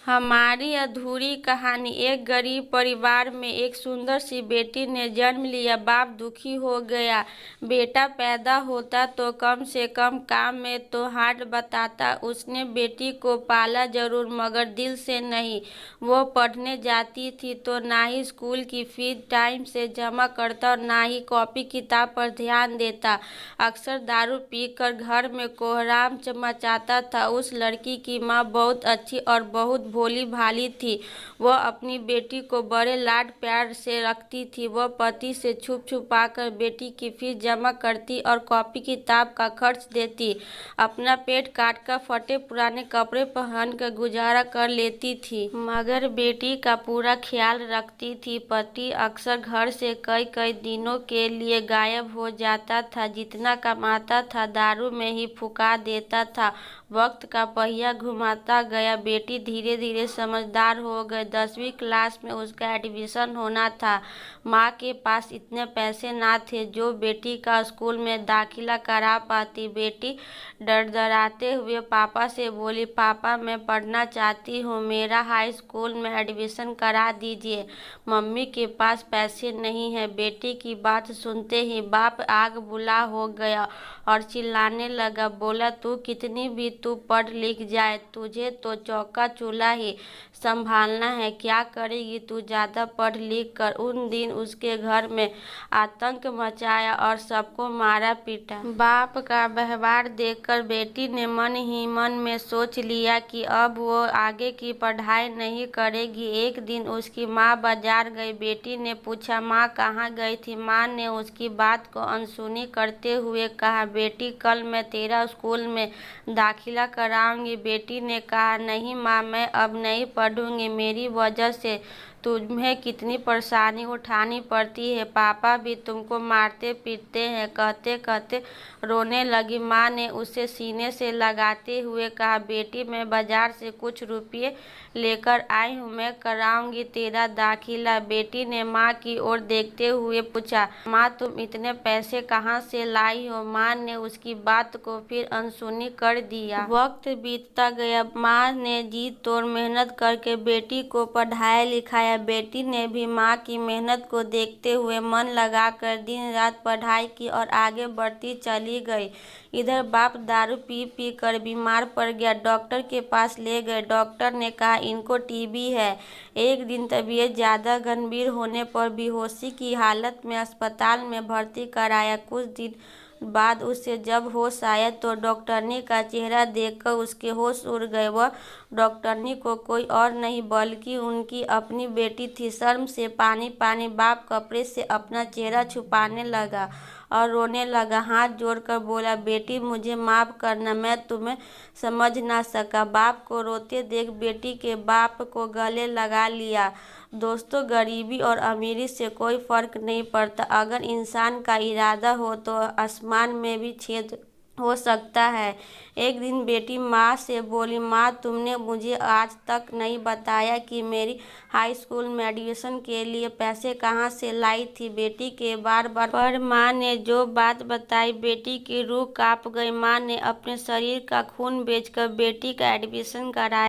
हमारी अधूरी कहानी। एक गरीब परिवार में एक सुंदर सी बेटी ने जन्म लिया। बाप दुखी हो गया। बेटा पैदा होता तो कम से कम काम में तो हाथ बटाता। उसने बेटी को पाला जरूर, मगर दिल से नहीं। वो पढ़ने जाती थी तो ना ही स्कूल की फीस टाइम से जमा करता और ना ही कॉपी किताब पर ध्यान देता। अक्सर दारू पीकर घर में कोहराम मचाता था। उस लड़की की माँ बहुत अच्छी और बहुत भोली भाली थी। वह अपनी बेटी को बड़े लाड प्यार से रखती थी। वह पति से छुप छुपा कर बेटी की फीस जमा करती और कॉपी किताब का खर्च देती। अपना पेट काट कर फटे पुराने कपड़े पहन कर गुजारा कर लेती थी, मगर बेटी का पूरा ख्याल रखती थी। पति अक्सर घर से कई कई दिनों के लिए गायब हो जाता था। जितना कमाता था दारू में ही फुका देता था। वक्त का पहिया घुमाता गया। बेटी धीरे धीरे समझदार हो गई। 10वीं क्लास में उसका एडमिशन होना था। माँ के पास इतने पैसे ना थे जो बेटी का स्कूल में दाखिला करा पाती। बेटी डराते हुए पापा से बोली, पापा मैं पढ़ना चाहती हूँ, मेरा हाई स्कूल में एडमिशन करा दीजिए। मम्मी के पास पैसे नहीं है। बेटी की बात सुनते ही बाप आग बुला हो गया और चिल्लाने लगा। बोला, तू कितनी भी तू पढ़ लिख जाए, तुझे तो चौका चूल्हा ही संभालना है। क्या करेगी तू ज्यादा पढ़ लिख कर। उन दिन उसके घर में आतंक मचाया और सबको मारा पीटा। बाप का व्यवहार देखकर बेटी ने मन ही मन में सोच लिया कि अब वो आगे की पढ़ाई नहीं करेगी। एक दिन उसकी माँ बाजार गई। बेटी ने पूछा, माँ कहाँ गई थी। माँ ने उसकी बात को अनसुनी करते हुए कहा, बेटी कल मैं तेरा स्कूल में दाखिला कराऊंगी। बेटी ने कहा, नहीं माँ, मैं अब नहीं पढ़ूंगी। मेरी वजह से तुम्हें कितनी परेशानी उठानी पड़ती है। पापा भी तुमको मारते पीटते हैं। कहते कहते रोने लगी। माँ ने उसे सीने से लगाते हुए कहा, बेटी मैं बाजार से कुछ रुपये लेकर आई हूँ, मैं कराऊंगी तेरा दाखिला। बेटी ने माँ की ओर देखते हुए पूछा, माँ तुम इतने पैसे कहाँ से लाई हो। माँ ने उसकी बात को फिर अनसुनी कर दिया। वक्त बीतता गया। माँ ने जी तोड़ मेहनत करके बेटी को पढ़ाया लिखाया। बेटी ने भी माँ की मेहनत को देखते हुए मन लगाकर दिन रात पढ़ाई की और आगे बढ़ती चली गई। इधर बाप दारू पी पी कर बीमार पड़ गया। डॉक्टर के पास ले गए। डॉक्टर ने कहा, इनको टीबी है। एक दिन तबीयत ज्यादा गंभीर होने पर बेहोशी की हालत में अस्पताल में भर्ती कराया। कुछ दिन बाद उसे जब होश आया तो डॉक्टरनी का चेहरा देखकर उसके होश उड़ गए। वह डॉक्टरनी को कोई और नहीं बल्कि उनकी अपनी बेटी थी। शर्म से पानी पानी बाप कपड़े से अपना चेहरा छुपाने लगा और रोने लगा। हाथ जोड़कर बोला, बेटी मुझे माफ करना, मैं तुम्हें समझ ना सका। बाप को रोते देख बेटी के बाप को गले लगा लिया। दोस्तों, गरीबी और अमीरी से कोई फर्क नहीं पड़ता। अगर इंसान का इरादा हो तो आसमान में भी छेद हो सकता है। एक दिन बेटी माँ से बोली, माँ तुमने मुझे आज तक नहीं बताया कि मेरी हाई स्कूल में एडमिशन के लिए पैसे कहाँ से लाई थी। बेटी के बार बार पर माँ ने जो बात बताई बेटी की रूह कांप गई। माँ ने अपने शरीर का खून बेचकर बेटी का एडमिशन कराया।